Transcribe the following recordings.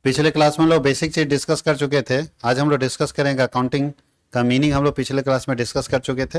पिछले क्लास में हम लोग बेसिक चीज डिस्कस कर चुके थे। आज हम लोग डिस्कस करेंगे अकाउंटिंग का मीनिंग। हम लोग पिछले क्लास में डिस्कस कर चुके थे।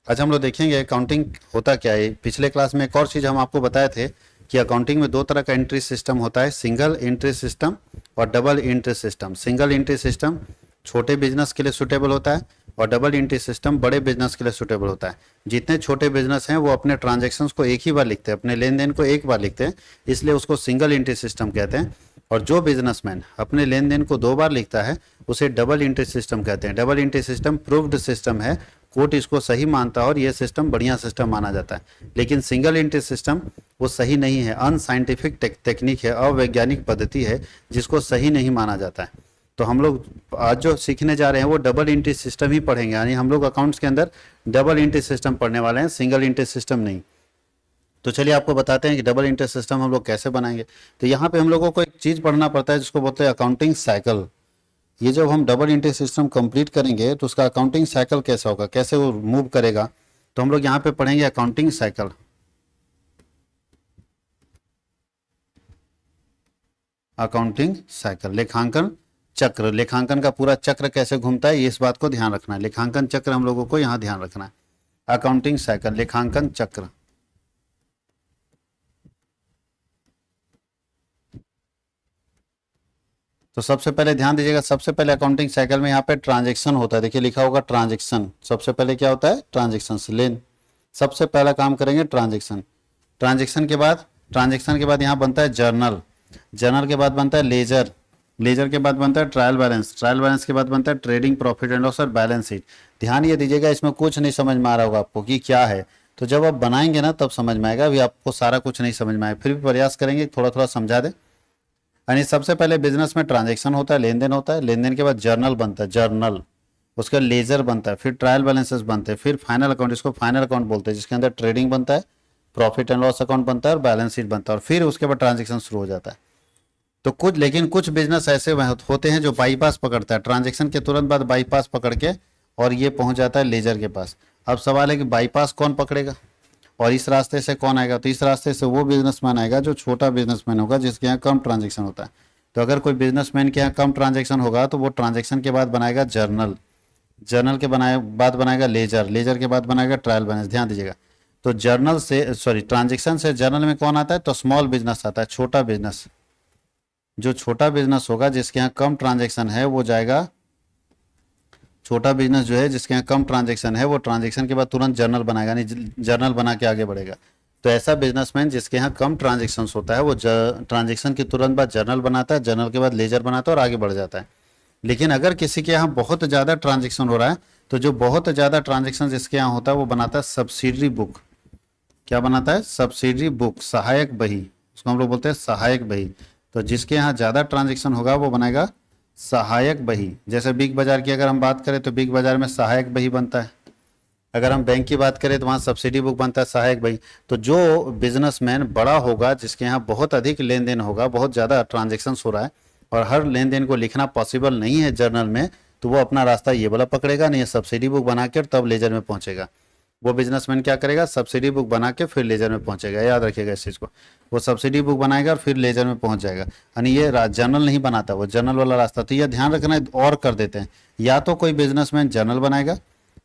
आज हम लोग देखेंगे अकाउंटिंग होता क्या है। पिछले क्लास में एक और चीज़ हम आपको बताए थे कि अकाउंटिंग में दो तरह का एंट्री सिस्टम होता है, सिंगल एंट्री सिस्टम और double entry system. Single entry system छोटे बिजनेस के लिए सूटेबल होता है और डबल एंट्री सिस्टम बड़े बिजनेस के लिए सूटेबल होता है। जितने छोटे बिजनेस हैं वो अपने ट्रांजेक्शन्स को एक ही बार लिखते हैं, अपने लेन देन को एक बार लिखते हैं, इसलिए उसको सिंगल एंट्री सिस्टम कहते हैं। और जो बिजनेसमैन अपने लेन देन को दो बार लिखता है उसे डबल एंट्री सिस्टम कहते हैं। Double entry system proved system है, कोर्ट इसको सही मानता है और यह सिस्टम बढ़िया सिस्टम माना जाता है। लेकिन सिंगल एंट्री सिस्टम वो सही नहीं है, अनसाइंटिफिक टेक्निक है, अवैज्ञानिक पद्धति है जिसको सही नहीं माना जाता है। तो हम लोग आज जो सीखने जा रहे हैं वो डबल एंट्री सिस्टम ही पढ़ेंगे, यानी हम लोग अकाउंट्स के अंदर डबल एंट्री सिस्टम पढ़ने वाले हैं, सिंगल एंट्री सिस्टम नहीं। तो चलिए आपको बताते हैं कि डबल एंट्री सिस्टम हम लोग कैसे बनाएंगे। तो यहाँ पे हम लोगों को एक चीज़ पढ़ना पड़ता है जिसको बोलते हैं अकाउंटिंग साइकिल। ये जब हम डबल एंट्री सिस्टम कंप्लीट करेंगे तो उसका अकाउंटिंग साइकिल कैसा होगा, कैसे वो मूव करेगा, तो हम लोग यहाँ पे पढ़ेंगे अकाउंटिंग साइकिल। अकाउंटिंग साइकिल, लेखांकन चक्र, लेखांकन का पूरा चक्र कैसे घूमता है, इस बात को ध्यान रखना है। लेखांकन चक्र हम लोगों को यहाँ ध्यान रखना है। अकाउंटिंग साइकिल, लेखांकन चक्र। तो सबसे पहले ध्यान दीजिएगा, सबसे पहले अकाउंटिंग साइकिल में यहाँ पे ट्रांजैक्शन होता है। देखिए लिखा होगा ट्रांजैक्शन। सबसे पहले क्या होता है, ट्रांजैक्शन लेन। सबसे पहला काम करेंगे ट्रांजैक्शन। ट्रांजैक्शन के बाद यहाँ बनता है जर्नल। जर्नल के बाद बनता है लेजर। लेजर के बाद बनता है ट्रायल बैलेंस। ट्रायल बैलेंस के बाद बनता है ट्रेडिंग प्रॉफिट एंड लॉस और बैलेंस शीट। ध्यान ये दीजिएगा, इसमें कुछ नहीं समझ में आ रहा होगा आपको कि क्या है, तो जब आप बनाएंगे ना तब समझ में आएगा। अभी आपको सारा कुछ नहीं समझ में आए, फिर भी प्रयास करेंगे थोड़ा थोड़ा समझा दे। यानी सबसे पहले बिजनेस में ट्रांजैक्शन होता है, लेन देन होता है। लेन देन के बाद जर्नल बनता है, जर्नल। उसका लेजर बनता है, फिर ट्रायल बैलेंसेस बनते हैं, फिर फाइनल अकाउंट, इसको फाइनल अकाउंट बोलते हैं, जिसके अंदर ट्रेडिंग बनता है, प्रॉफिट एंड लॉस अकाउंट बनता है और बैलेंस शीट बनता है, और फिर उसके बाद ट्रांजैक्शन शुरू हो जाता है। तो कुछ बिजनेस ऐसे होते हैं जो बाईपास पकड़ता है, ट्रांजैक्शन के तुरंत बाद बाईपास पकड़ के और ये पहुंच जाता है लेजर के पास। अब सवाल है कि बाईपास कौन पकड़ेगा और इस रास्ते से कौन आएगा, तो इस रास्ते से वो बिजनेसमैन आएगा जो छोटा बिजनेसमैन होगा, जिसके यहाँ कम ट्रांजैक्शन होता है। तो अगर कोई बिजनेसमैन के यहाँ कम ट्रांजैक्शन होगा तो वो ट्रांजैक्शन के बाद बनाएगा जर्नल। जर्नल के बाद बनाएगा लेजर। लेजर के बाद बनाएगा ट्रायल बैलेंस। ध्यान दीजिएगा, तो ट्रांजैक्शन से जर्नल में कौन आता है, तो स्मॉल बिजनेस आता है, छोटा बिजनेस। जो छोटा बिजनेस होगा जिसके यहाँ कम ट्रांजैक्शन है वो जाएगा, छोटा बिजनेस जो है जिसके यहाँ कम ट्रांजैक्शन है वो ट्रांजैक्शन के बाद तुरंत जर्नल बनाएगा, नहीं जर्नल बना के आगे बढ़ेगा। तो ऐसा बिजनेसमैन जिसके यहाँ कम ट्रांजैक्शन होता है वो ट्रांजैक्शन के तुरंत बाद जर्नल बनाता है, जर्नल के बाद लेजर बनाता है और आगे बढ़ जाता है। लेकिन अगर किसी के यहाँ बहुत ज़्यादा ट्रांजैक्शन हो रहा है तो जो बहुत ज़्यादा ट्रांजैक्शन जिसके यहाँ होता है वो बनाता है सब्सिडरी बुक। क्या बनाता है, सब्सिडरी बुक, सहायक बही, उसको हम लोग बोलते हैं सहायक बही। तो जिसके यहाँ ज़्यादा ट्रांजैक्शन होगा वो बनाएगा सहायक बही। जैसे बिग बाजार की अगर हम बात करें तो बिग बाजार में सहायक बही बनता है। अगर हम बैंक की बात करें तो वहाँ सब्सिडी बुक बनता है, सहायक बही। तो जो बिजनेसमैन बड़ा होगा जिसके यहाँ बहुत अधिक लेन देन होगा, बहुत ज़्यादा ट्रांजेक्शन हो रहा है और हर लेन देन को लिखना पॉसिबल नहीं है जर्नल में, तो वो अपना रास्ता ये वाला पकड़ेगा, नहीं सब्सिडी बुक बना के तब लेजर में पहुँचेगा। वो बिजनेसमैन क्या करेगा, सब्सिडी बुक बना के फिर लेजर में पहुंचेगा। याद रखिएगा इस चीज़ को, वो सब्सिडी बुक बनाएगा और फिर लेजर में पहुंच जाएगा। यानी ये जर्नल नहीं बनाता, वो जर्नल वाला रास्ता। तो ये ध्यान रखना है। और कर देते हैं, या तो कोई बिजनेसमैन जर्नल बनाएगा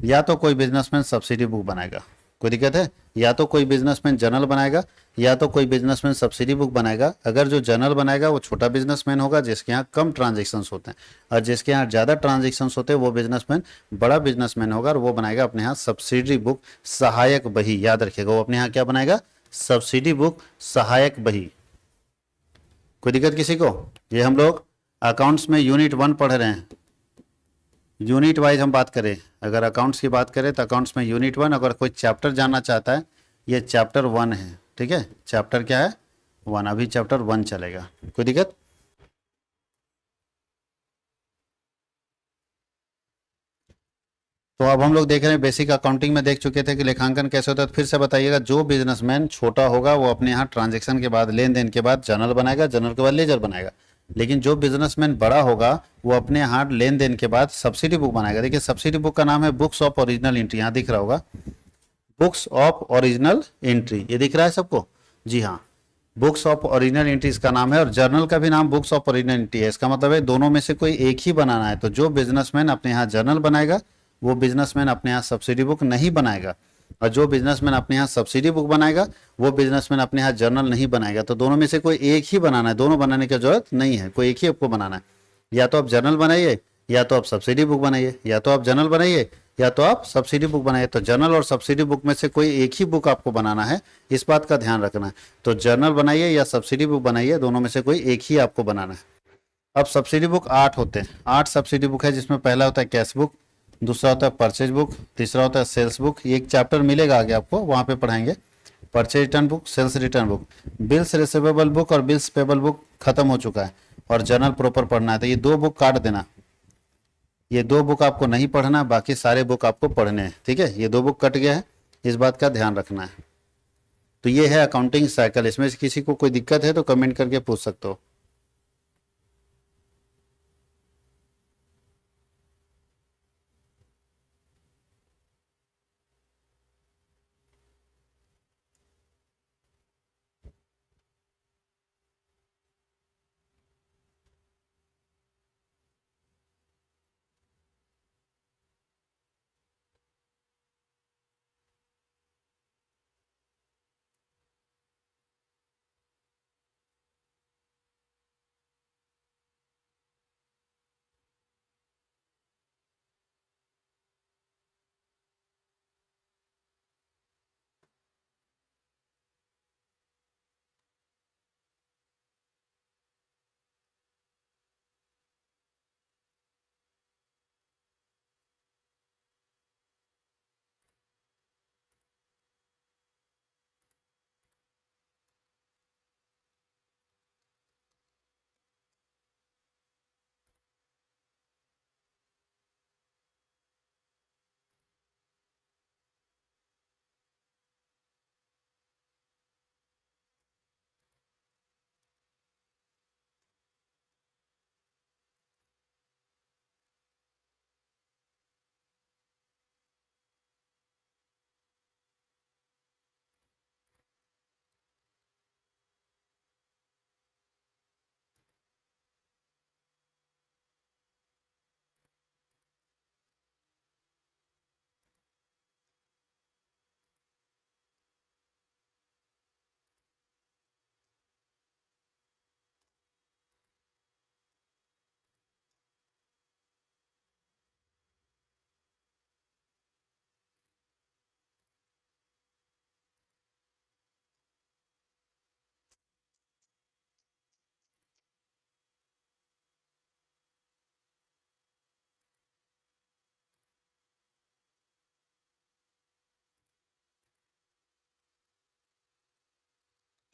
या तो कोई बिजनेसमैन सब्सिडी बुक बनाएगा। कोई दिक्कत है, या तो कोई बिजनेसमैन जर्नल बनाएगा या तो कोई बिजनेसमैन सब्सिडी बुक बनाएगा। अगर जो जर्नल बनाएगा वो छोटा बिजनेसमैन होगा जिसके यहाँ कम ट्रांजेक्शन्स होते हैं, और जिसके यहाँ ज़्यादा ट्रांजेक्शन्स होते हैं वो बिजनेसमैन बड़ा बिजनेसमैन होगा और वो बनाएगा अपने यहाँ सब्सिडी बुक, सहायक बही। याद रखिएगा, वो अपने यहाँ क्या बनाएगा, सब्सिडी बुक, सहायक बही। कोई दिक्कत किसी को? ये हम लोग अकाउंट्स में यूनिट 1 पढ़ रहे हैं। यूनिट वाइज हम बात करें, अगर अकाउंट्स की बात करें तो अकाउंट्स में यूनिट 1, अगर कोई चैप्टर जानना चाहता है, ये चैप्टर 1 है। ठीक है, चैप्टर क्या है, 1। अभी चैप्टर 1 चलेगा। कोई दिक्कत? तो अब हम लोग देख रहे हैं, बेसिक अकाउंटिंग में देख चुके थे कि लेखांकन कैसे होता है। तो फिर से बताइएगा, जो बिजनेसमैन छोटा होगा वो अपने यहाँ ट्रांजैक्शन के बाद, लेन देन के बाद जर्नल बनाएगा, जर्नल के बाद लेजर बनाएगा। लेकिन जो बिजनेसमैन बड़ा होगा वो अपने यहाँ लेन देन के बाद सब्सिडी बुक बनाएगा। देखिए सब्सिडी बुक का नाम है बुक्स ऑफ ओरिजिनल एंट्री, यहाँ दिख रहा होगा बुक्स ऑफ ओरिजिनल एंट्री, ये दिख रहा है सबको? जी हाँ। बुक्स ऑफ ओरिजिनल एंट्री इसका नाम है, और जर्नल का भी नाम बुक्स ऑफ ओरिजिनल एंट्री है। इसका मतलब है दोनों में से कोई एक ही बनाना है। तो जो बिजनेसमैन अपने यहाँ जर्नल बनाएगा वो बिजनेसमैन अपने यहाँ सब्सिडी बुक नहीं बनाएगा, और जो बिजनेसमैन अपने यहाँ सब्सिडी बुक बनाएगा वो बिजनेसमैन अपने यहाँ जर्नल नहीं बनाएगा। तो दोनों में से कोई एक ही बनाना है, दोनों बनाने की जरूरत नहीं है, कोई एक ही आपको बनाना है। या तो आप जर्नल बनाइए या तो आप सब्सिडी बुक बनाइए, या तो आप जर्नल बनाइए या तो आप सब्सिडी बुक बनाइए। तो जर्नल और सब्सिडी बुक में से कोई एक ही बुक आपको बनाना है, इस बात का ध्यान रखना है। तो जर्नल बनाइए या सब्सिडी बुक बनाइए, दोनों में से कोई एक ही आपको बनाना है। अब सब्सिडी बुक 8 होते हैं, 8 सब्सिडी बुक है, जिसमें पहला होता है कैश बुक, दूसरा होता है परचेज बुक, तीसरा होता है सेल्स बुक। ये एक चैप्टर मिलेगा आगे आपको, वहाँ पे पढ़ाएंगे। Purchase return book, sales return book, bills receivable book और बिल्स पेबल बुक खत्म हो चुका है, और जर्नल प्रॉपर पढ़ना है। तो ये 2 बुक काट देना, ये 2 बुक आपको नहीं पढ़ना, बाकी सारे बुक आपको पढ़ने हैं, ठीक है। ये 2 बुक कट गया है, इस बात का ध्यान रखना है। तो ये है अकाउंटिंग साइकिल। इसमें से किसी को कोई दिक्कत है तो कमेंट करके पूछ सकते हो।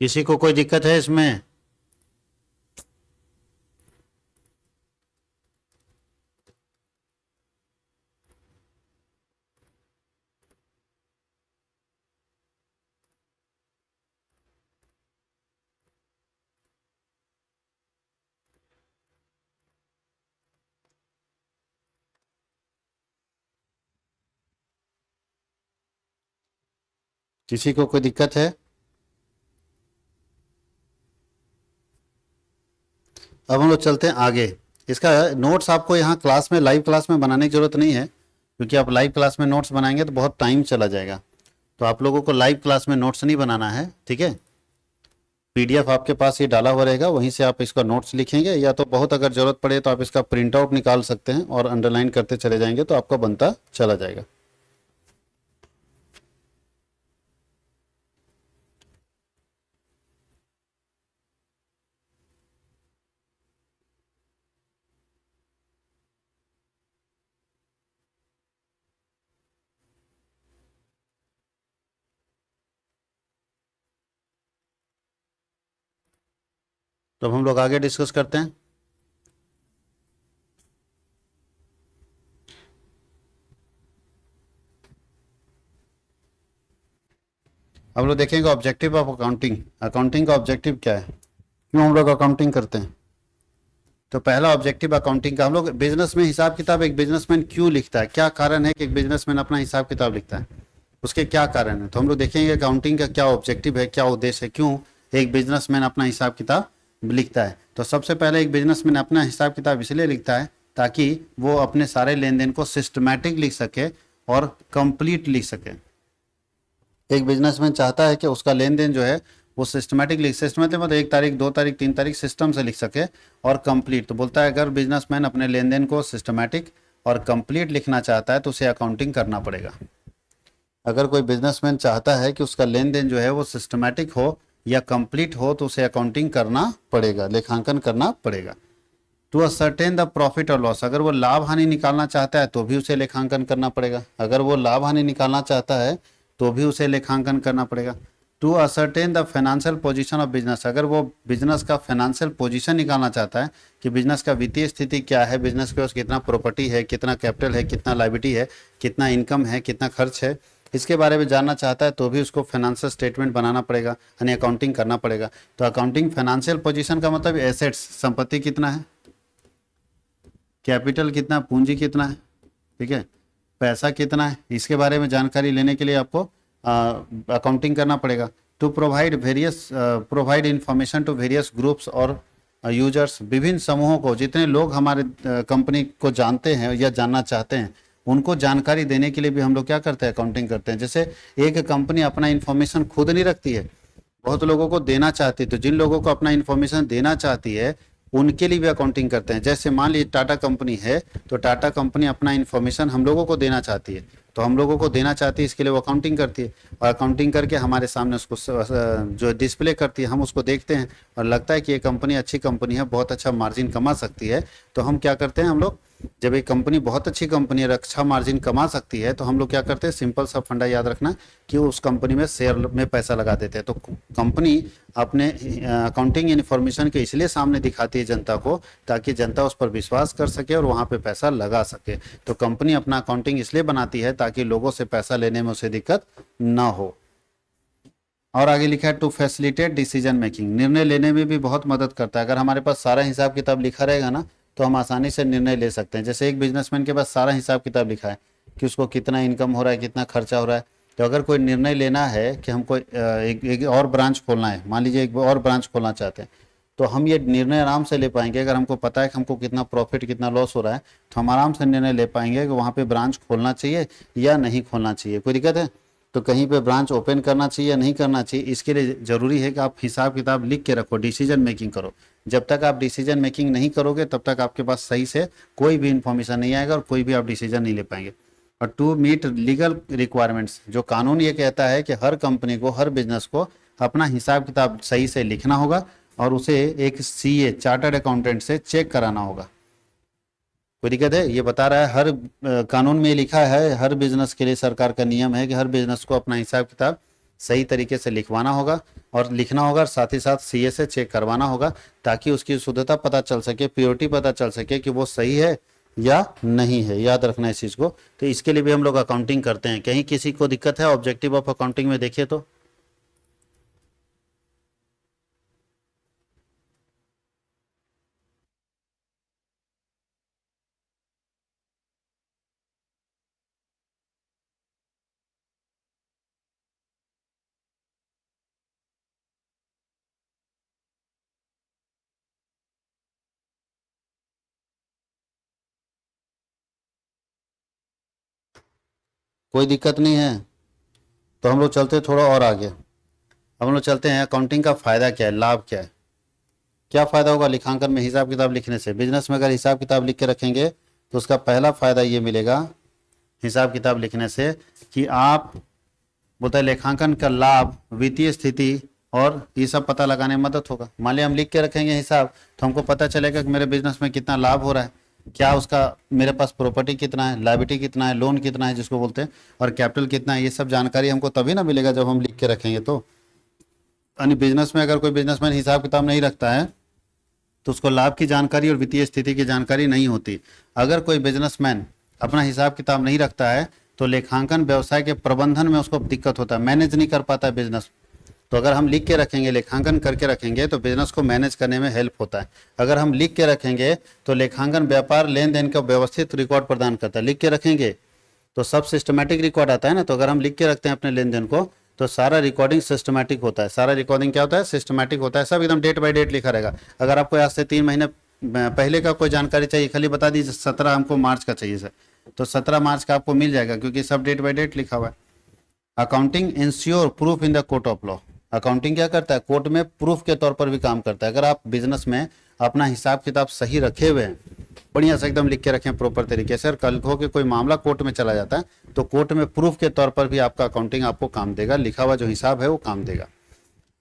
किसी को कोई दिक्कत है इसमें? किसी को कोई दिक्कत है? अब हम लोग चलते हैं आगे। इसका नोट्स आपको यहाँ क्लास में, लाइव क्लास में बनाने की जरूरत नहीं है, क्योंकि आप लाइव क्लास में नोट्स बनाएंगे तो बहुत टाइम चला जाएगा। तो आप लोगों को लाइव क्लास में नोट्स नहीं बनाना है, ठीक है। पीडीएफ आपके पास ये डाला हुआ रहेगा, वहीं से आप इसका नोट्स लिखेंगे, या तो बहुत अगर जरूरत पड़े तो आप इसका प्रिंट आउट निकाल सकते हैं और अंडरलाइन करते चले जाएंगे, तो आपका बनता चला जाएगा। तो अब हम लोग आगे डिस्कस करते हैं। हम लोग देखेंगे ऑब्जेक्टिव ऑफ अकाउंटिंग। अकाउंटिंग का ऑब्जेक्टिव क्या है, क्यों हम लोग अकाउंटिंग करते हैं। तो पहला ऑब्जेक्टिव अकाउंटिंग का, हम लोग बिजनेस में हिसाब किताब एक बिजनेसमैन क्यों लिखता है, क्या कारण है कि एक बिजनेसमैन अपना हिसाब किताब लिखता है, उसके क्या कारण है। तो हम लोग देखेंगे अकाउंटिंग का क्या ऑब्जेक्टिव है, क्या उद्देश्य है, क्यों एक बिजनेसमैन अपना हिसाब किताब लिखता है? तो सबसे पहले एक बिजनेसमैन अपना हिसाब किताब इसलिए लिखता है ताकि वो अपने सारे लेन देन को सिस्टमैटिक लिख सके और कंप्लीट लिख सके। एक बिजनेसमैन चाहता है कि उसका लेन देन जो है वो सिस्टमैटिक लिख, सिस्टमैटिक मतलब 1 तारीख 2 तारीख 3 तारीख सिस्टम से लिख सके और कंप्लीट। तो बोलता है अगर बिजनेसमैन अपने लेन देन को सिस्टमैटिक और कंप्लीट लिखना चाहता है तो उसे अकाउंटिंग करना पड़ेगा। अगर कोई बिजनेसमैन चाहता है कि उसका लेन देन जो है वो सिस्टमैटिक हो या कंप्लीट हो तो उसे अकाउंटिंग करना पड़ेगा, लेखांकन करना पड़ेगा। टू असर्टेन द प्रॉफिट और लॉस, अगर वो लाभ हानि निकालना चाहता है तो भी उसे लेखांकन करना पड़ेगा। अगर वो लाभ हानि निकालना चाहता है तो भी उसे लेखांकन करना पड़ेगा। To ascertain the financial position of business, अगर वो बिजनेस का फाइनेंशियल पोजीशन निकालना चाहता है कि बिजनेस का वित्तीय स्थिति क्या है, बिजनेस के पास कितना प्रॉपर्टी है, कितना कैपिटल है, कितना लायबिलिटी है, कितना इनकम है, कितना खर्च है, इसके बारे में जानना चाहता है तो भी उसको फाइनेंशियल स्टेटमेंट बनाना पड़ेगा, यानी अकाउंटिंग करना पड़ेगा। तो अकाउंटिंग फाइनेंशियल पोजीशन का मतलब एसेट्स, संपत्ति कितना है, कैपिटल कितना, पूंजी कितना है, ठीक है, पैसा कितना है, इसके बारे में जानकारी लेने के लिए आपको अकाउंटिंग करना पड़ेगा। To provide information to various groups और यूजर्स, विभिन्न समूहों को, जितने लोग हमारे कंपनी को जानते हैं या जानना चाहते हैं उनको जानकारी देने के लिए भी हम लोग क्या करते हैं, अकाउंटिंग करते हैं। जैसे एक कंपनी अपना इन्फॉर्मेशन खुद नहीं रखती है, बहुत लोगों को देना चाहती है, तो जिन लोगों को अपना इन्फॉर्मेशन देना चाहती है उनके लिए भी अकाउंटिंग करते हैं। जैसे मान लीजिए टाटा कंपनी है, तो टाटा कंपनी अपना इन्फॉर्मेशन हम लोगों को देना चाहती है, तो हम लोगों को देना चाहती है, इसके लिए वो अकाउंटिंग करती है और अकाउंटिंग करके हमारे सामने उसको जो डिस्प्ले करती है, हम उसको देखते हैं और लगता है कि ये कंपनी अच्छी कंपनी है, बहुत अच्छा मार्जिन कमा सकती है। तो हम क्या करते हैं, हम लोग जब एक कंपनी बहुत अच्छी कंपनी है, अच्छा मार्जिन कमा सकती है, तो हम लोग क्या करते हैं, सिंपल सा फंडा याद रखना कि उस कंपनी में शेयर में पैसा लगा देते हैं। तो कंपनी अपने अकाउंटिंग इन्फॉर्मेशन के इसलिए सामने दिखाती है जनता को ताकि जनता उस पर विश्वास कर सके और वहाँ पे पैसा लगा सके। तो कंपनी अपना अकाउंटिंग इसलिए बनाती है ताकि लोगों से पैसा लेने में उसे दिक्कत ना हो। और आगे लिखा है टू फैसिलिटेट डिसीजन मेकिंग, निर्णय लेने में भी बहुत मदद करता है। अगर हमारे पास सारा हिसाब किताब लिखा रहेगा ना तो हम आसानी से निर्णय ले सकते हैं। जैसे एक बिजनेसमैन के पास सारा हिसाब किताब लिखा है कि उसको कितना इनकम हो रहा है, कितना खर्चा हो रहा है, तो अगर कोई निर्णय लेना है कि हमको एक और ब्रांच खोलना है, मान लीजिए एक और ब्रांच खोलना चाहते हैं, तो हम ये निर्णय आराम से ले पाएंगे। अगर हमको पता है कि हमको कितना प्रॉफिट कितना लॉस हो रहा है तो हम आराम से निर्णय ले पाएंगे कि वहाँ पे ब्रांच खोलना चाहिए या नहीं खोलना चाहिए। कोई दिक्कत है तो कहीं पे ब्रांच ओपन करना चाहिए या नहीं करना चाहिए, इसके लिए ज़रूरी है कि आप हिसाब किताब लिख के रखो, डिसीजन मेकिंग करो। जब तक आप डिसीजन मेकिंग नहीं करोगे तब तक आपके पास सही से कोई भी इंफॉर्मेशन नहीं आएगा और कोई भी आप डिसीजन नहीं ले पाएंगे। और टू मीट लीगल रिक्वायरमेंट्स, जो कानून ये कहता है कि हर कंपनी को, हर बिजनेस को अपना हिसाब किताब सही से लिखना होगा और उसे एक सीए, चार्टर्ड अकाउंटेंट से चेक कराना होगा। कोई दिक्कत है, ये बता रहा है हर कानून में लिखा है, हर बिजनेस के लिए सरकार का नियम है कि हर बिजनेस को अपना हिसाब किताब सही तरीके से लिखवाना होगा और लिखना होगा और साथ ही साथ सीए से चेक करवाना होगा ताकि उसकी शुद्धता पता चल सके, प्योरिटी पता चल सके कि वो सही है या नहीं है। याद रखना इस चीज़ को। तो इसके लिए भी हम लोग अकाउंटिंग करते हैं। कहीं किसी को दिक्कत है ऑब्जेक्टिव ऑफ अकाउंटिंग में देखिए तो? कोई दिक्कत नहीं है तो हम लोग चलते थोड़ा और आगे। हम लोग चलते हैं अकाउंटिंग का फ़ायदा क्या है, लाभ क्या है, क्या फ़ायदा होगा लेखांकन में हिसाब किताब लिखने से। बिजनेस में अगर हिसाब किताब लिख के रखेंगे तो उसका पहला फ़ायदा ये मिलेगा हिसाब किताब लिखने से कि आप, बोलता है लेखांकन का लाभ वित्तीय स्थिति और ये सब पता लगाने में मदद होगा। मान लिया हम लिख के रखेंगे हिसाब तो हमको पता चलेगा कि मेरे बिजनेस में कितना लाभ हो रहा है, क्या उसका मेरे पास प्रॉपर्टी कितना है, लायबिलिटी कितना है, लोन कितना है जिसको बोलते हैं, और कैपिटल कितना है। ये सब जानकारी हमको तभी ना मिलेगा जब हम लिख के रखेंगे। तो यानी बिजनेस में अगर कोई बिजनेसमैन हिसाब किताब नहीं रखता है तो उसको लाभ की जानकारी और वित्तीय स्थिति की जानकारी नहीं होती। अगर कोई बिजनेसमैन अपना हिसाब किताब नहीं रखता है तो लेखांकन व्यवसाय के प्रबंधन में उसको दिक्कत होता है, मैनेज नहीं कर पाता है बिजनेस। तो अगर हम लिख के रखेंगे, लेखांकन करके रखेंगे तो बिजनेस को मैनेज करने में हेल्प होता है। अगर हम लिख के रखेंगे तो लेखांकन व्यापार लेन देन का व्यवस्थित रिकॉर्ड प्रदान करता है। लिख के रखेंगे तो सब सिस्टमेटिक रिकॉर्ड आता है ना। तो अगर हम लिख के रखते हैं अपने लेन देन को तो सारा रिकॉर्डिंग सिस्टमैटिक होता है। सारा रिकॉर्डिंग क्या होता है? सिस्टमैटिक होता है। सब एकदम डेट बाय डेट लिखा रहेगा। अगर आपको आज से 3 महीने पहले का कोई जानकारी चाहिए, खाली बता दीजिए 17 हमको मार्च का चाहिए सर, तो 17 मार्च का आपको मिल जाएगा, क्योंकि सब डेट बाय डेट लिखा हुआ है। Accounting ensure proof in the court of law. Accounting क्या करता है? कोर्ट में प्रूफ के तौर पर भी काम करता है। अगर आप बिजनेस में अपना हिसाब किताब सही रखे हुए हैं, बढ़िया से एकदम लिख के रखें प्रॉपर तरीके से, और कल को के कोई मामला कोर्ट में चला जाता है तो कोर्ट में प्रूफ के तौर पर भी आपका अकाउंटिंग आपको काम देगा, लिखा हुआ जो हिसाब है वो काम देगा।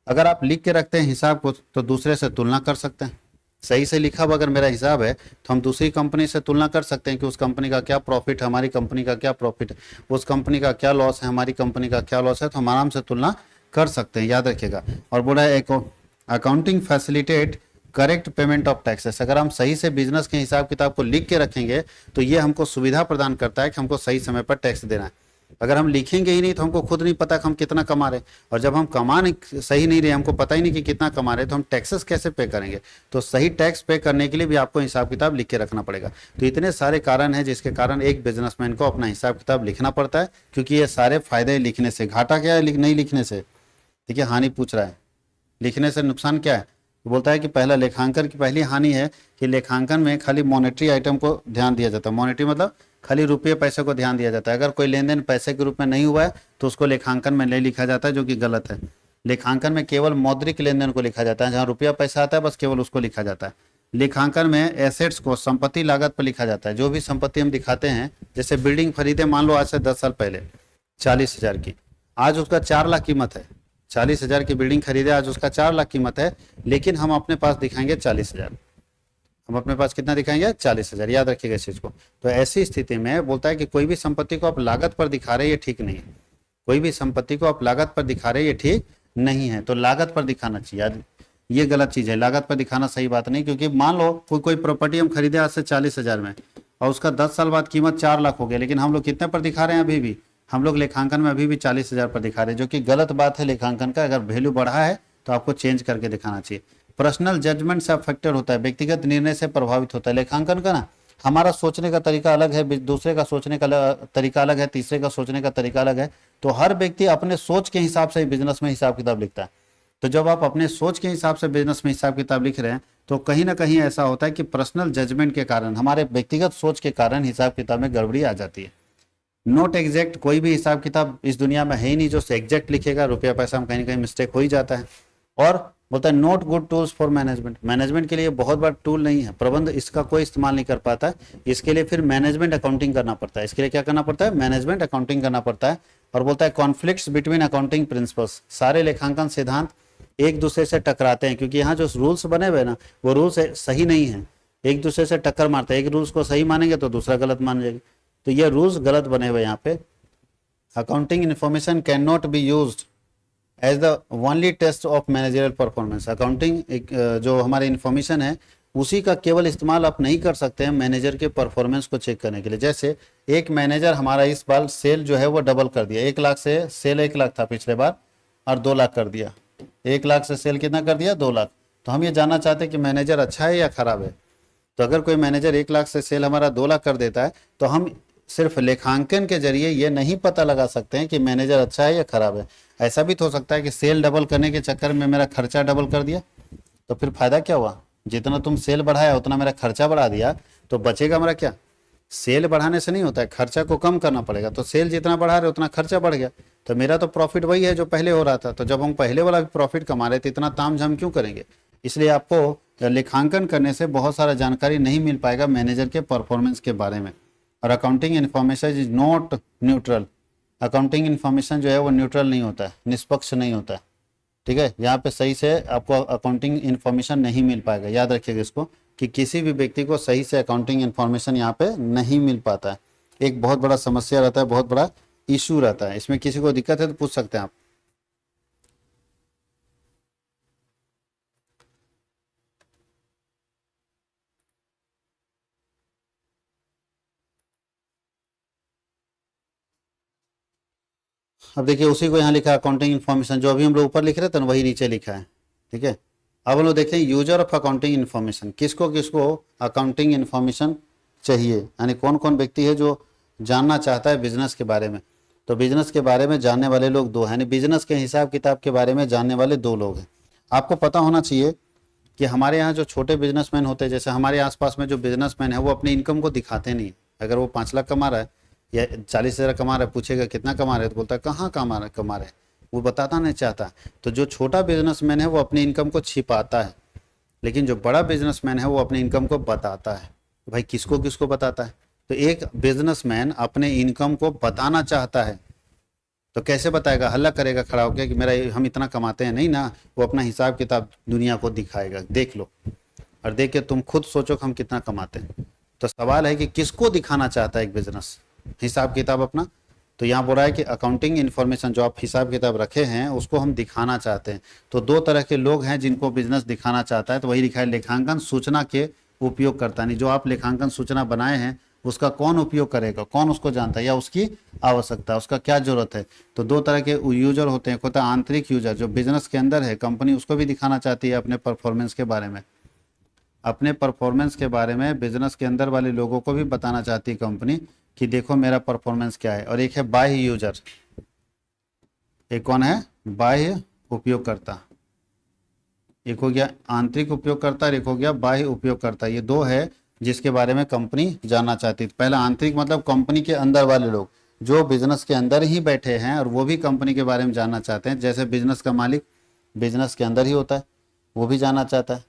अगर आप लिख के रखते हैं हिसाब को तो दूसरे से तुलना कर सकते हैं। सही से लिखा हुआ अगर मेरा हिसाब है तो हम दूसरी कंपनी से तुलना कर सकते हैं कि उस कंपनी का क्या प्रॉफिट है, हमारी कंपनी का क्या प्रॉफिट है, उस कंपनी का क्या लॉस है, हमारी कंपनी का क्या लॉस है, तो हम आराम से तुलना कर सकते हैं, याद रखिएगा। और बोला है accounting facilitate correct payment of taxes. अगर हम सही से बिजनेस के हिसाब किताब को लिख के रखेंगे तो ये हमको सुविधा प्रदान करता है कि हमको सही समय पर टैक्स देना है। अगर हम लिखेंगे ही नहीं तो हमको खुद नहीं पता कि हम कितना कमा रहे हैं, और जब हम सही नहीं रहे, हमको पता ही नहीं कि कितना कमा रहे, तो हम टैक्सेस कैसे पे करेंगे? तो सही टैक्स पे करने के लिए भी आपको हिसाब किताब लिख के रखना पड़ेगा। तो इतने सारे कारण हैं जिसके कारण एक बिजनेसमैन को अपना हिसाब किताब लिखना पड़ता है, क्योंकि ये सारे फायदे लिखने से। घाटा क्या है नहीं लिखने से? देखिए हानि पूछ रहा है, लिखने से नुकसान क्या है? बोलता है कि पहला लेखांकन की पहली हानि है कि लेखांकन में खाली मॉनेटरी आइटम को ध्यान दिया जाता है। मॉनेटरी मतलब खाली रुपये पैसे को ध्यान दिया जाता है। अगर कोई लेन देन पैसे के रूप में नहीं हुआ है तो उसको लेखांकन में नहीं लिखा जाता है, जो कि गलत है। लेखांकन में केवल मौद्रिक लेन देन को लिखा जाता है, जहाँ रुपया पैसा आता है बस केवल उसको लिखा जाता है। लेखांकन में एसेट्स को संपत्ति लागत पर लिखा जाता है। जो भी संपत्ति हम दिखाते हैं, जैसे बिल्डिंग खरीदे मान लो आज से 10 साल पहले 40,000 की, आज उसका 4 लाख कीमत है। 40,000 की बिल्डिंग खरीदे, आज उसका 4 लाख कीमत है, लेकिन हम अपने पास दिखाएंगे 40,000। हम अपने पास कितना दिखाएंगे? 40,000। याद रखिएगा इस चीज को। तो ऐसी स्थिति में बोलता है कि कोई भी संपत्ति को आप लागत पर दिखा रहे हैं, ये ठीक नहीं है। कोई भी संपत्ति को आप लागत पर दिखा रहे हैं, ये ठीक नहीं है। तो लागत पर दिखाना चाहिए, ये गलत चीज है। लागत पर दिखाना सही बात नहीं, क्योंकि मान लो कोई प्रॉपर्टी हम खरीदे आज से 40,000 में, और उसका 10 साल बाद कीमत 4 लाख हो गया, लेकिन हम लोग कितने पर दिखा रहे हैं? अभी भी हम लोग लेखांकन में अभी भी 40,000 पर दिखा रहे हैं, जो कि गलत बात है लेखांकन का। अगर वैल्यू बढ़ा है तो आपको चेंज करके दिखाना चाहिए। पर्सनल जजमेंट से अफेक्टेड होता है, व्यक्तिगत निर्णय से प्रभावित होता है। लेखांकन का ना हमारा सोचने का तरीका अलग है, दूसरे का सोचने का तरीका अलग है, तीसरे का सोचने का तरीका अलग है। तो हर व्यक्ति अपने सोच के हिसाब से ही बिजनेस में हिसाब किताब लिखता है। तो जब आप अपने सोच के हिसाब से बिजनेस में हिसाब किताब लिख रहे हैं तो कहीं ना कहीं ऐसा होता है कि पर्सनल जजमेंट के कारण, हमारे व्यक्तिगत सोच के कारण हिसाब किताब में गड़बड़ी आ जाती है। नोट एग्जैक्ट, कोई भी हिसाब किताब इस दुनिया में है ही नहीं जो एग्जैक्ट लिखेगा। रुपया पैसा में कहीं ना कहीं मिस्टेक हो ही जाता है। और बोलता है note good tools for management. Management के लिए बहुत बड़ा टूल नहीं है, प्रबंध इसका कोई इस्तेमाल नहीं कर पाता है। इसके लिए फिर मैनेजमेंट अकाउंटिंग करना पड़ता है। इसके लिए क्या करना पड़ता है? मैनेजमेंट अकाउंटिंग करना पड़ता है। और बोलता है कॉन्फ्लिक्ट्स बिटवीन अकाउंटिंग प्रिंसिपल्स। सारे लेखांकन सिद्धांत एक दूसरे से टकराते हैं, क्योंकि यहाँ जो रूल्स बने हुए ना वो रूल्स सही नहीं है, एक दूसरे से टक्कर मारते हैं। एक रूल्स को सही मानेंगे तो दूसरा गलत मान जाएगी, तो ये रूल्स गलत बने हुए यहाँ पे। Accounting information can not be used as the only test of managerial performance. Accounting एक जो हमारी इन्फॉर्मेशन है उसी का केवल इस्तेमाल आप नहीं कर सकते हैं मैनेजर के परफॉर्मेंस को चेक करने के लिए। जैसे एक मैनेजर हमारा इस बार सेल जो है वो डबल कर दिया, 1 लाख से सेल 1 लाख था पिछले बार और 2 लाख कर दिया। 1 लाख से सेल कितना कर दिया? 2 लाख। तो हम ये जानना चाहते हैं कि मैनेजर अच्छा है या खराब है। तो अगर कोई मैनेजर 1 लाख से सेल हमारा 2 लाख कर देता है तो हम सिर्फ लेखांकन के जरिए ये नहीं पता लगा सकते हैं कि मैनेजर अच्छा है या खराब है। ऐसा भी तो हो सकता है कि सेल डबल करने के चक्कर में मेरा खर्चा डबल कर दिया, तो फिर फायदा क्या हुआ? जितना तुम सेल बढ़ाया उतना मेरा खर्चा बढ़ा दिया, तो बचेगा मेरा क्या? सेल बढ़ाने से नहीं होता है, खर्चा को कम करना पड़ेगा। तो सेल जितना बढ़ा रहे उतना खर्चा बढ़ गया, तो मेरा तो प्रॉफिट वही है जो पहले हो रहा था। तो जब हम पहले वाला भी प्रॉफिट कमा रहे थे इतना तामझाम क्यों करेंगे? इसलिए आपको लेखांकन करने से बहुत सारा जानकारी नहीं मिल पाएगा मैनेजर के परफॉर्मेंस के बारे में। और accounting information is not neutral. Accounting information जो है वो न्यूट्रल नहीं होता है, निष्पक्ष नहीं होता है। ठीक है, यहाँ पे सही से आपको अकाउंटिंग इन्फॉर्मेशन नहीं मिल पाएगा। याद रखिएगा इसको कि किसी भी व्यक्ति को सही से अकाउंटिंग इन्फॉर्मेशन यहाँ पे नहीं मिल पाता है। एक बहुत बड़ा समस्या रहता है, बहुत बड़ा इशू रहता है। इसमें किसी को दिक्कत है तो पूछ सकते हैं आप। अब देखिए उसी को यहाँ लिखा है अकाउंटिंग इन्फॉर्मेशन, जो अभी हम लोग ऊपर लिख रहे थे ना वही नीचे लिखा है। ठीक है, अब हम लोग देखते हैं यूजर ऑफ अकाउंटिंग इन्फॉर्मेशन। किसको किसको अकाउंटिंग इन्फॉर्मेशन चाहिए, यानी कौन कौन व्यक्ति है जो जानना चाहता है बिजनेस के बारे में। तो बिजनेस के बारे में जानने वाले लोग दो हैं, यानी बिजनेस के हिसाब किताब के बारे में जानने वाले दो लोग हैं। आपको पता होना चाहिए कि हमारे यहाँ जो छोटे बिजनेसमैन होते हैं, जैसे हमारे आसपास में जो बिजनेसमैन है वो अपनी इनकम को दिखाते नहीं। अगर वो 5 लाख कमा रहा है या 40,000 कमा रहा है, पूछेगा कितना कमा रहे, तो बोलता है कहाँ कमा रहे, वो बताना नहीं चाहता। तो जो छोटा बिजनेसमैन है वो अपनी इनकम को छिपाता है, लेकिन जो बड़ा बिजनेसमैन है वो अपनी इनकम को बताता है। भाई किसको किसको बताता है? तो एक बिजनेसमैन अपने इनकम को बताना चाहता है, तो कैसे बताएगा? हल्ला करेगा खड़ा होकर कि मेरा हम इतना कमाते हैं, नहीं ना, वो अपना हिसाब किताब दुनिया को दिखाएगा। देख लो और देख के तुम खुद सोचो कि हम कितना कमाते हैं। तो सवाल है कि किसको दिखाना चाहता है एक बिजनेस, हिसाब किताब अपना। तो यहाँ बोल रहा है कि अकाउंटिंग इन्फॉर्मेशन जो आप हिसाब किताब रखे हैं उसको हम दिखाना चाहते हैं। तो दो तरह के लोग हैं जिनको बिजनेस दिखाना चाहता है, तो वही लिखा है लेखांकन सूचना के उपयोग करता नहीं। जो आप लेखांकन सूचना बनाए हैं उसका कौन उपयोग करेगा, कौन उसको जानता है, या उसकी आवश्यकता, उसका क्या जरूरत है। तो दो तरह के यूजर होते हैं। एक होता है आंतरिक यूजर, जो बिजनेस के अंदर है, कंपनी उसको भी दिखाना चाहती है अपने परफॉर्मेंस के बारे में, अपने परफॉर्मेंस के बारे में बिजनेस के अंदर वाले लोगों को भी बताना चाहती है कंपनी कि देखो मेरा परफॉर्मेंस क्या है। और एक है बाह्य यूजर, एक कौन है? बाह्य उपयोगकर्ता। एक हो गया आंतरिक उपयोगकर्ता और एक हो गया बाह्य उपयोगकर्ता। ये दो है जिसके बारे में कंपनी जानना चाहती है। पहला आंतरिक मतलब कंपनी के अंदर वाले लोग जो बिजनेस के अंदर ही बैठे हैं और वो भी कंपनी के बारे में जानना चाहते हैं। जैसे बिजनेस का मालिक बिजनेस के अंदर ही होता है, वो भी जानना चाहता है।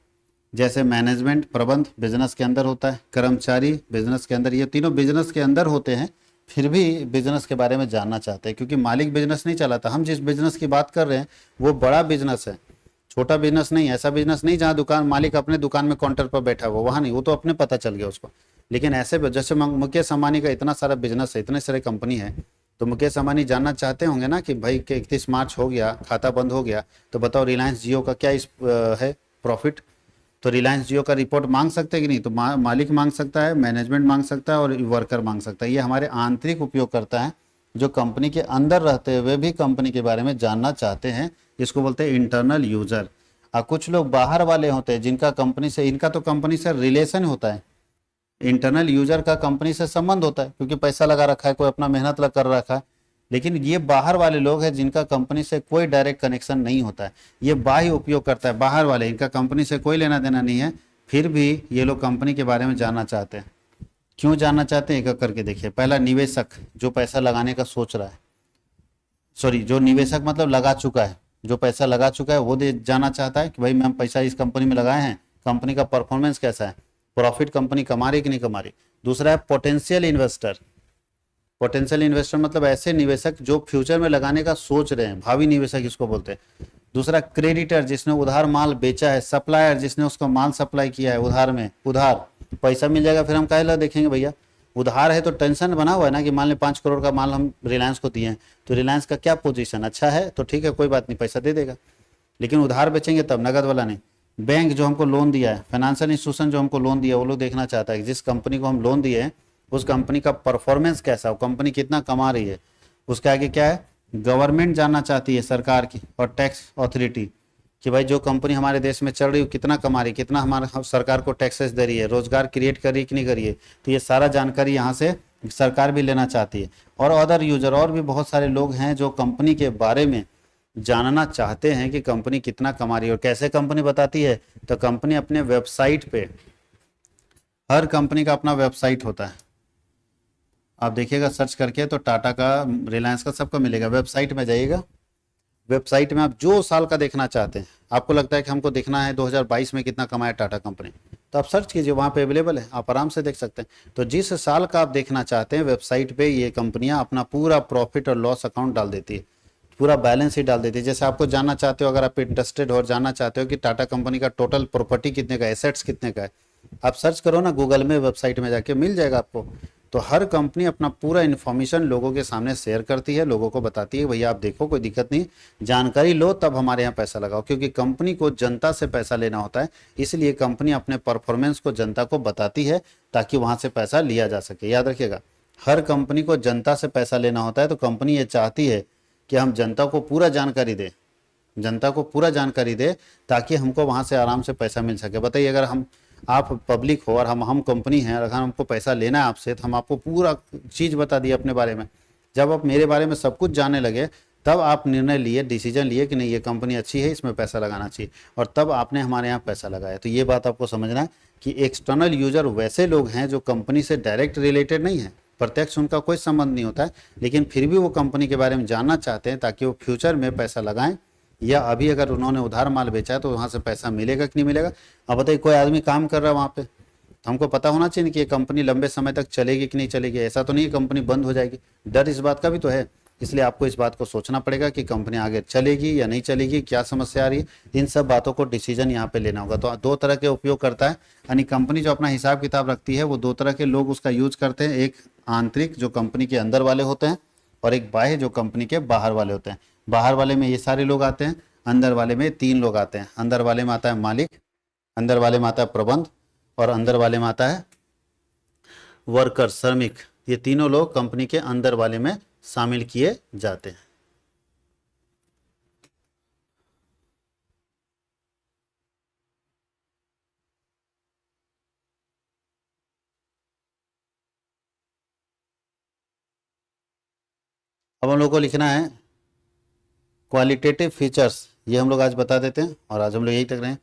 जैसे मैनेजमेंट प्रबंध बिजनेस के अंदर होता है, कर्मचारी बिजनेस के अंदर, ये तीनों बिजनेस के अंदर होते हैं, फिर भी बिजनेस के बारे में जानना चाहते हैं, क्योंकि मालिक बिजनेस नहीं चलाता। हम जिस बिजनेस की बात कर रहे हैं वो बड़ा बिजनेस है, छोटा बिजनेस नहीं। ऐसा बिजनेस नहीं जहाँ दुकान मालिक अपने दुकान में काउंटर पर बैठा हुआ, वहाँ नहीं, वो तो अपने पता चल गया उसको। लेकिन ऐसे जैसे मुकेश अंबानी का इतना सारा बिजनेस है, इतने सारे कंपनी है, तो मुकेश अंबानी जानना चाहते होंगे ना कि भाई 31 मार्च हो गया, खाता बंद हो गया, तो बताओ रिलायंस जियो का क्या है प्रॉफिट। तो रिलायंस जियो का रिपोर्ट मांग सकते हैं कि नहीं? तो मालिक मांग सकता है, मैनेजमेंट मांग सकता है और वर्कर मांग सकता है। ये हमारे आंतरिक उपयोगकर्ता हैं जो कंपनी के अंदर रहते हुए भी कंपनी के बारे में जानना चाहते हैं। इसको बोलते हैं इंटरनल यूजर। और कुछ लोग बाहर वाले होते हैं जिनका कंपनी से, इनका तो कंपनी से रिलेशन होता है। इंटरनल यूजर का कंपनी से संबंध होता है क्योंकि पैसा लगा रखा है, कोई अपना मेहनत लग कर रखा है। लेकिन ये बाहर वाले लोग हैं जिनका कंपनी से कोई डायरेक्ट कनेक्शन नहीं होता है। ये बाह्य उपयोग करता है, बाहर वाले, इनका कंपनी से कोई लेना देना नहीं है, फिर भी ये लोग कंपनी के बारे में जानना चाहते हैं। क्यों जानना चाहते हैं, एक करके देखिए। पहला निवेशक, जो पैसा लगाने का सोच रहा है, सॉरी जो निवेशक मतलब लगा चुका है, जो पैसा लगा चुका है वो जानना चाहता है कि भाई हम पैसा इस कंपनी में लगाए हैं, कंपनी का परफॉर्मेंस कैसा है, प्रॉफिट कंपनी कमा रही कि नहीं कमा रही। दूसरा है पोटेंशियल इन्वेस्टर। पोटेंशियल इन्वेस्टर मतलब ऐसे निवेशक जो फ्यूचर में लगाने का सोच रहे हैं, भावी निवेशक इसको बोलते हैं। दूसरा क्रेडिटर, जिसने उधार माल बेचा है। सप्लायर, जिसने उसको माल सप्लाई किया है उधार में, उधार पैसा मिल जाएगा फिर हम काहे ला देखेंगे भैया। उधार है तो टेंशन बना हुआ है ना कि मान लें 5 करोड़ का माल हम रिलायंस को दिए हैं, तो रिलायंस का क्या पोजीशन अच्छा है तो ठीक है, कोई बात नहीं, पैसा दे देगा। लेकिन उधार बेचेंगे तब, नगद वाला नहीं। बैंक जो हमको लोन दिया है, फाइनेंशियल इंस्टीट्यूशन जो हमको लोन दिया है, वो लोग देखना चाहता है कि जिस कंपनी को हम लोन दिए हैं उस कंपनी का परफॉर्मेंस कैसा हो, कंपनी कितना कमा रही है। उसके आगे क्या है, गवर्नमेंट जानना चाहती है, सरकार की, और टैक्स अथॉरिटी कि भाई जो कंपनी हमारे देश में चल रही है कितना कमा रही है, कितना हमारे सरकार को टैक्सेस दे रही है, रोजगार क्रिएट कर रही है कि नहीं कर रही है। तो ये सारा जानकारी यहाँ से सरकार भी लेना चाहती है। और अदर यूजर, और भी बहुत सारे लोग हैं जो कंपनी के बारे में जानना चाहते हैं कि कंपनी कितना कमा रही है। और कैसे कंपनी बताती है, तो कंपनी अपने वेबसाइट पे, हर कंपनी का अपना वेबसाइट होता है, आप देखिएगा सर्च करके तो टाटा का, रिलायंस का, सबका मिलेगा। वेबसाइट में जाइएगा, वेबसाइट में आप जो साल का देखना चाहते हैं, आपको लगता है कि हमको देखना है 2022 में कितना कमाया टाटा कंपनी, तो आप सर्च कीजिए, वहाँ पे अवेलेबल है, आप आराम से देख सकते हैं। तो जिस साल का आप देखना चाहते हैं वेबसाइट पे ये कंपनियां अपना पूरा प्रॉफिट और लॉस अकाउंट डाल देती है, पूरा बैलेंस शीट डाल देती है। जैसे आपको जानना चाहते हो, अगर आप इंटरेस्टेड हो और जानना चाहते हो कि टाटा कंपनी का टोटल प्रॉपर्टी कितने का, एसेट्स कितने का है, आप सर्च करो ना गूगल में, वेबसाइट में जाके मिल जाएगा आपको। तो हर कंपनी अपना पूरा इन्फॉर्मेशन लोगों के सामने शेयर करती है, लोगों को बताती है भैया आप देखो कोई दिक्कत नहीं, जानकारी लो तब हमारे यहाँ पैसा लगाओ। क्योंकि कंपनी को जनता से पैसा लेना होता है, इसलिए कंपनी अपने परफॉर्मेंस को जनता को बताती है ताकि वहाँ से पैसा लिया जा सके। याद रखिएगा, हर कंपनी को जनता से पैसा लेना होता है, तो कंपनी ये चाहती है कि हम जनता को पूरा जानकारी दें, जनता को पूरा जानकारी दे ताकि हमको वहाँ से आराम से पैसा मिल सके। बताइए, अगर आप पब्लिक हो और हम कंपनी हैं, अगर हमको पैसा लेना है आपसे, तो हम आपको पूरा चीज़ बता दिए अपने बारे में, जब आप मेरे बारे में सब कुछ जानने लगे तब आप निर्णय लिए, डिसीजन लिए कि नहीं ये कंपनी अच्छी है, इसमें पैसा लगाना चाहिए, और तब आपने हमारे यहाँ पैसा लगाया। तो ये बात आपको समझना है कि एक्सटर्नल यूजर वैसे लोग हैं जो कंपनी से डायरेक्ट रिलेटेड नहीं है, प्रत्यक्ष उनका कोई संबंध नहीं होता है, लेकिन फिर भी वो कंपनी के बारे में जानना चाहते हैं ताकि वो फ्यूचर में पैसा लगाएं, या अभी अगर उन्होंने उधार माल बेचा है तो वहाँ से पैसा मिलेगा कि नहीं मिलेगा। अब बताइए कोई आदमी काम कर रहा है वहाँ पे, तो हमको पता होना चाहिए कि ये कंपनी लंबे समय तक चलेगी कि नहीं चलेगी। ऐसा तो नहीं कंपनी बंद हो जाएगी, डर इस बात का भी तो है। इसलिए आपको इस बात को सोचना पड़ेगा कि कंपनी आगे चलेगी या नहीं चलेगी, क्या समस्या आ रही है, इन सब बातों को डिसीजन यहाँ पे लेना होगा। तो दो तरह के उपयोग करता है, यानी कंपनी जो अपना हिसाब किताब रखती है वो दो तरह के लोग उसका यूज करते हैं, एक आंतरिक जो कंपनी के अंदर वाले होते हैं, और एक बाह्य जो कंपनी के बाहर वाले होते हैं। बाहर वाले में ये सारे लोग आते हैं, अंदर वाले में 3 लोग आते हैं। अंदर वाले में आता है मालिक, अंदर वाले में आता है प्रबंध, और अंदर वाले में आता है वर्कर, श्रमिक। ये तीनों लोग कंपनी के अंदर वाले में शामिल किए जाते हैं। अब हम लोग को लिखना है क्वालिटेटिव फीचर्स, ये हम लोग आज बता देते हैं और आज हम लोग यही तक रहे हैं।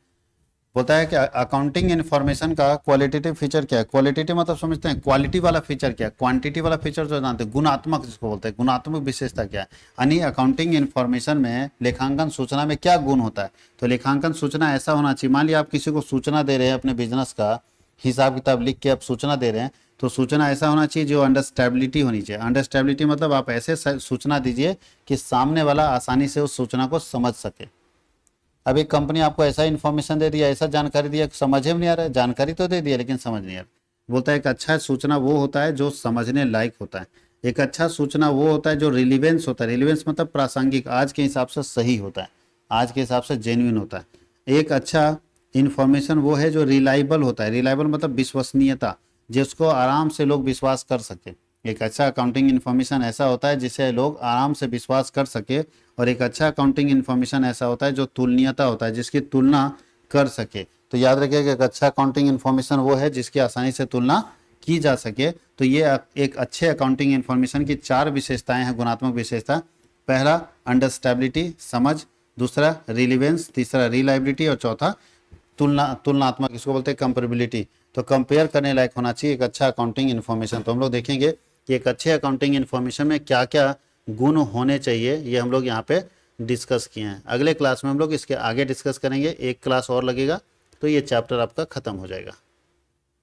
बोलता है कि अकाउंटिंग इन्फॉर्मेशन का क्वालिटेटिव फीचर क्या है। क्वालिटेटिव मतलब समझते हैं, क्वालिटी वाला फीचर क्या है, क्वांटिटी वाला फीचर जो जानते हैं, गुणात्मक जिसको बोलते हैं, गुणात्मक विशेषता क्या है। यानी अकाउंटिंग इन्फॉर्मेशन में लेखांकन सूचना में क्या गुण होता है। तो लेखांकन सूचना ऐसा होना चाहिए, मान लिया आप किसी को सूचना दे रहे हैं, अपने बिजनेस का हिसाब किताब लिख के आप सूचना दे रहे हैं, तो सूचना ऐसा होना चाहिए जो अंडरस्टेबिलिटी होनी चाहिए। अंडरस्टेबिलिटी मतलब आप ऐसे सूचना दीजिए कि सामने वाला आसानी से उस सूचना को समझ सके। अब एक कंपनी आपको ऐसा इन्फॉर्मेशन दे दिया, ऐसा जानकारी दिया, समझ में नहीं आ रहा है, जानकारी तो दे दिया लेकिन समझ नहीं आ रहा। बोलता है एक अच्छा सूचना वो होता है जो समझने लायक होता है। एक अच्छा सूचना वो होता है जो रिलीवेंस होता है। रिलीवेंस मतलब प्रासंगिक, आज के हिसाब से सही होता है, आज के हिसाब से जेन्युइन होता है। एक अच्छा इन्फॉर्मेशन वो है जो रिलायबल होता है। रिलायबल मतलब विश्वसनीयता, जिसको आराम से लोग विश्वास कर सके। एक अच्छा अकाउंटिंग इन्फॉर्मेशन ऐसा होता है जिसे लोग आराम से विश्वास कर सके, और एक अच्छा अकाउंटिंग इन्फॉर्मेशन ऐसा होता है जो तुलनीयता होता है, जिसकी तुलना कर सके। तो याद रखिए कि एक अच्छा अकाउंटिंग इन्फॉर्मेशन वो है जिसकी आसानी से तुलना की जा सके। तो ये एक अच्छे अकाउंटिंग इन्फॉर्मेशन की 4 विशेषताएं हैं, गुणात्मक विशेषता। पहला अंडरस्टेबिलिटी, समझ, दूसरा रिलीवेंस, तीसरा रिलायबिलिटी, और चौथा तुलनात्मक, इसको बोलते हैं कंपेरेबिलिटी। तो कंपेयर करने लायक होना चाहिए एक अच्छा अकाउंटिंग इन्फॉर्मेशन। तो हम लोग देखेंगे कि एक अच्छे अकाउंटिंग इन्फॉर्मेशन में क्या क्या गुण होने चाहिए, ये हम लोग यहाँ पे डिस्कस किए हैं। अगले क्लास में हम लोग इसके आगे डिस्कस करेंगे, एक क्लास और लगेगा तो ये चैप्टर आपका खत्म हो जाएगा।